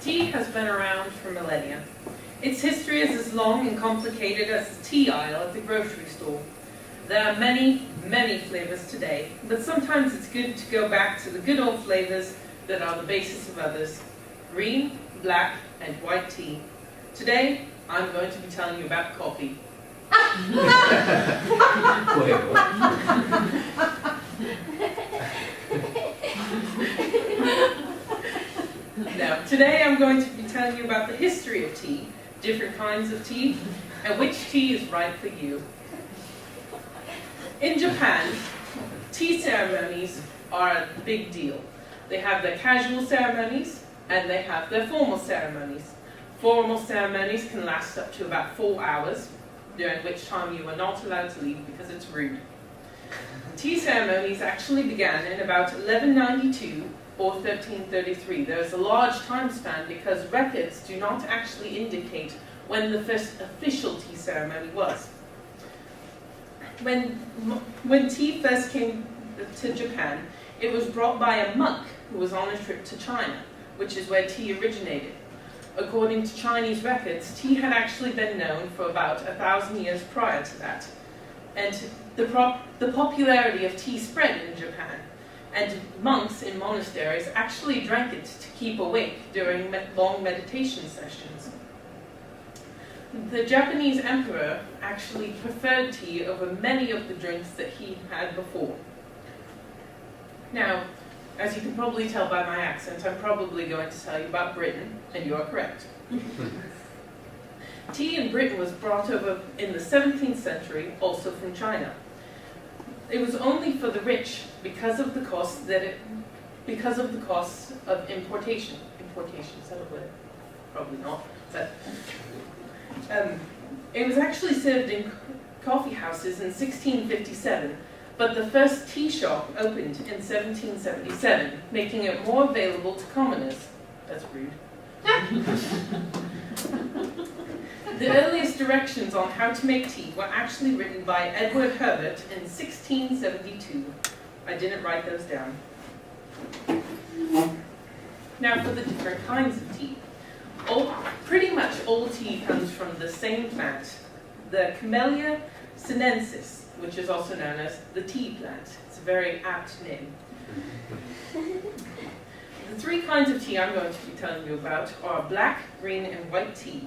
Tea has been around for millennia. Its history is as long and complicated as the tea aisle at the grocery store. There are many, many flavors today, but sometimes it's good to go back to the good old flavors that are the basis of others: green, black, and white tea. Today, I'm going to be telling you about coffee. Now, today I'm going to be telling you about the history of tea, different kinds of tea, and which tea is right for you. In Japan, tea ceremonies are a big deal. They have their casual ceremonies, and they have their formal ceremonies. Formal ceremonies can last up to about 4 hours, during which time you are not allowed to leave because it's rude. Tea ceremonies actually began in about 1192 or 1333. There's a large time span because records do not actually indicate when the first official tea ceremony was. When tea first came to Japan, it was brought by a monk who was on a trip to China, which is where tea originated. According to Chinese records, tea had actually been known for about 1,000 years prior to that. And the popularity of tea spread in Japan, and monks in monasteries actually drank it to keep awake during long meditation sessions. The Japanese emperor actually preferred tea over many of the drinks that he had before. Now, as you can probably tell by my accent, I'm probably going to tell you about Britain, and you are correct. Tea in Britain was brought over in the 17th century, also from China. It was only for the rich because of the cost of importation. Importation, is that a word? Probably not. It was actually served in coffee houses in 1657, but the first tea shop opened in 1777, making it more available to commoners. That's rude. The earliest directions on how to make tea were actually written by Edward Herbert in 1672. I didn't write those down. Now for the different kinds of tea. Pretty much all tea comes from the same plant, the Camellia sinensis, which is also known as the tea plant. It's a very apt name. The three kinds of tea I'm going to be telling you about are black, green, and white tea.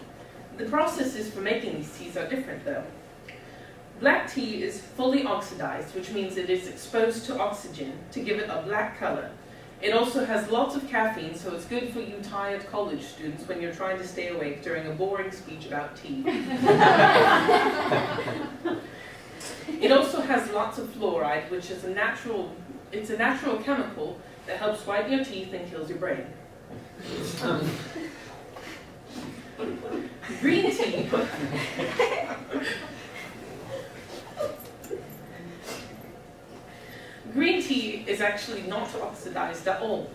The processes for making these teas are different though. Black tea is fully oxidized, which means it is exposed to oxygen to give it a black color. It also has lots of caffeine, so it's good for you tired college students when you're trying to stay awake during a boring speech about tea. It also has lots of fluoride, which is a natural chemical that helps whiten your teeth and kills your brain. Green tea. Green tea is actually not oxidized at all.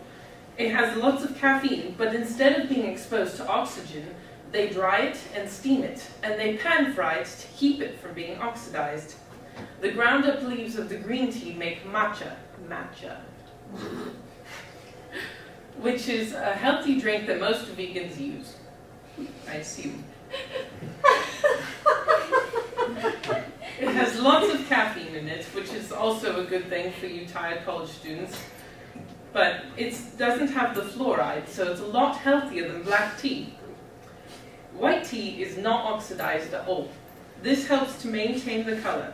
It has lots of caffeine, but instead of being exposed to oxygen, they dry it and steam it, and they pan fry it to keep it from being oxidized. The ground up leaves of the green tea make matcha, which is a healthy drink that most vegans use, I assume. It has lots of caffeine in it, which is also a good thing for you tired college students. But it doesn't have the fluoride, so it's a lot healthier than black tea. White tea is not oxidized at all. This helps to maintain the color.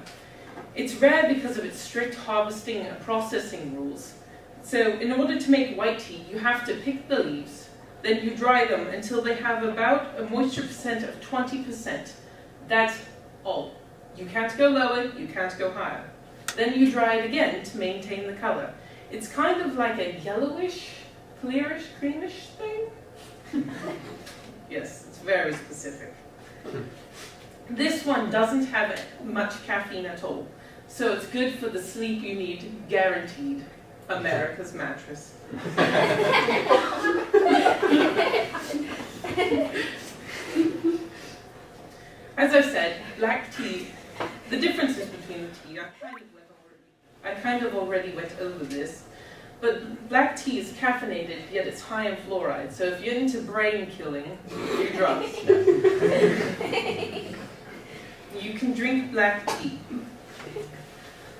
It's rare because of its strict harvesting and processing rules. So in order to make white tea, you have to pick the leaves, then you dry them until they have about a moisture percent of 20%. That's all. You can't go lower, you can't go higher. Then you dry it again to maintain the color. It's kind of like a yellowish, clearish, creamish thing. Yes, it's very specific. This one doesn't have much caffeine at all, so it's good for the sleep you need, guaranteed. America's mattress. As I said, black tea, the differences between the tea, I kind of already went over this. But black tea is caffeinated, yet it's high in fluoride. So if you're into brain killing, do drugs. You can drink black tea.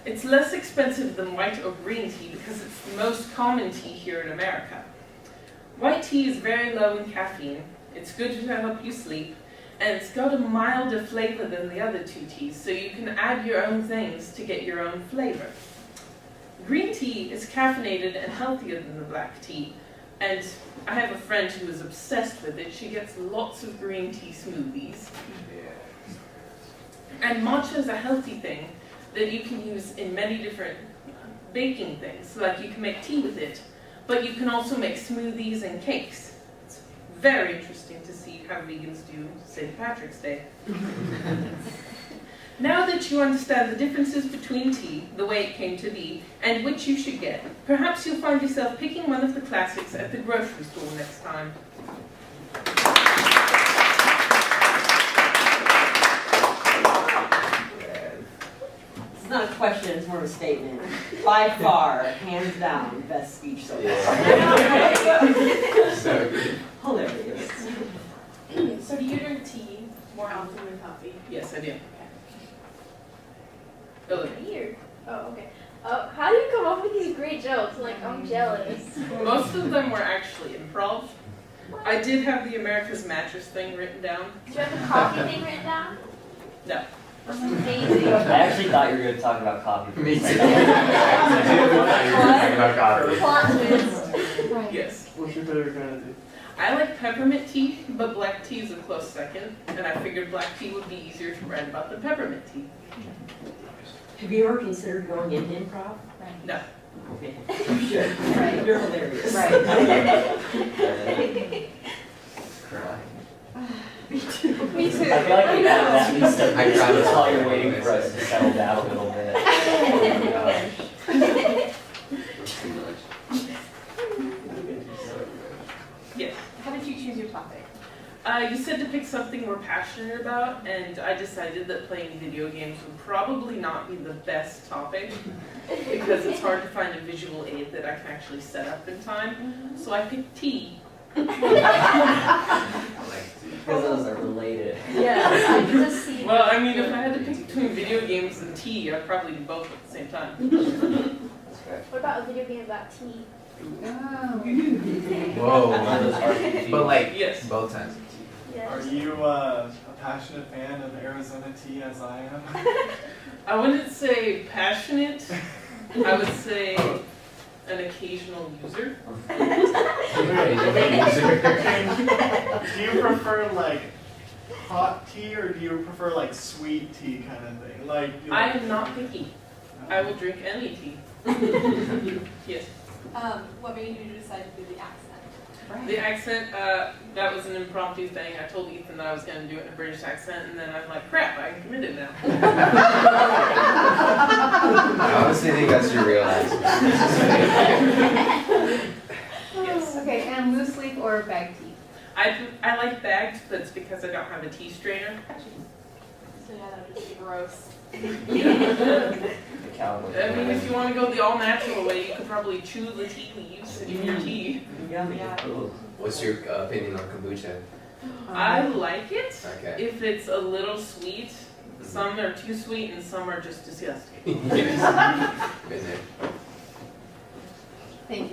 It's less expensive than white or green tea because it's the most common tea here in America. White tea is very low in caffeine, it's good to help you sleep, and it's got a milder flavor than the other two teas, so you can add your own things to get your own flavor. Green tea is caffeinated and healthier than the black tea, and I have a friend who is obsessed with it. She gets lots of green tea smoothies. And matcha is a healthy thing that you can use in many different baking things, like you can make tea with it, but you can also make smoothies and cakes. It's very interesting to see how vegans do St. Patrick's Day. Now that you understand the differences between tea, the way it came to be, and which you should get, perhaps you'll find yourself picking one of the classics at the grocery store next time. It's not a question, it's more of a statement. By far, hands down, best speech so far. So good. Hilarious. So do you drink tea more often than coffee? Yes, I do. Weird. Oh, okay. How do you come up with these great jokes? Like, I'm jealous. Most of them were actually improv. I did have the America's Mattress thing written down. Do you have the coffee thing written down? No. That's amazing. I actually thought you were going to talk about coffee. Me too. Talking about coffee. Plot twist. Right. Yes. What's your favorite kind of tea? I like peppermint tea, but black tea is a close second, and I figured black tea would be easier to write about than peppermint tea. Have you ever considered going into improv? No. Okay. Sure. Right. You're hilarious. Right. Cry. Me too. I feel like we have at least a I week promise. while you're waiting for us to settle down a little bit. Too much. Yes. How did you choose your topic? You said to pick something we're passionate about, and I decided that playing video games would probably not be the best topic because it's hard to find a visual aid that I can actually set up in time. So I picked tea. I like tea. Because those are related. Yeah, I just see. Well, I mean, if I had to pick between video games and tea, I'd probably do both at the same time. That's fair. What about a video game about tea? Whoa. One of those RPGs. But like, Yes. both times. Yes. Are you a passionate fan of Arizona tea as I am? I wouldn't say passionate. I would say an occasional user. Do you prefer like hot tea or do you prefer like sweet tea kind of thing? Like I am not picky. I will drink any tea. Yes. What made you decide to do the accent? The accent, that was an impromptu thing. I told Ethan that I was going to do it in a British accent, and then I'm like, crap, I'm committed now. I honestly think that's your real answer. Yes. Okay, and loose leaf or bag tea? I like bagged, but it's because I don't have a tea strainer. So yeah, that would just be gross. The cowboy. I mean, if you want to go the all-natural way, you could probably chew the tea leaves in your tea. Yummy. Yeah. Ooh. What's your opinion on kombucha? I like it Okay. if it's a little sweet. Some are too sweet and some are just disgusting. Yes. Been there. Thank you.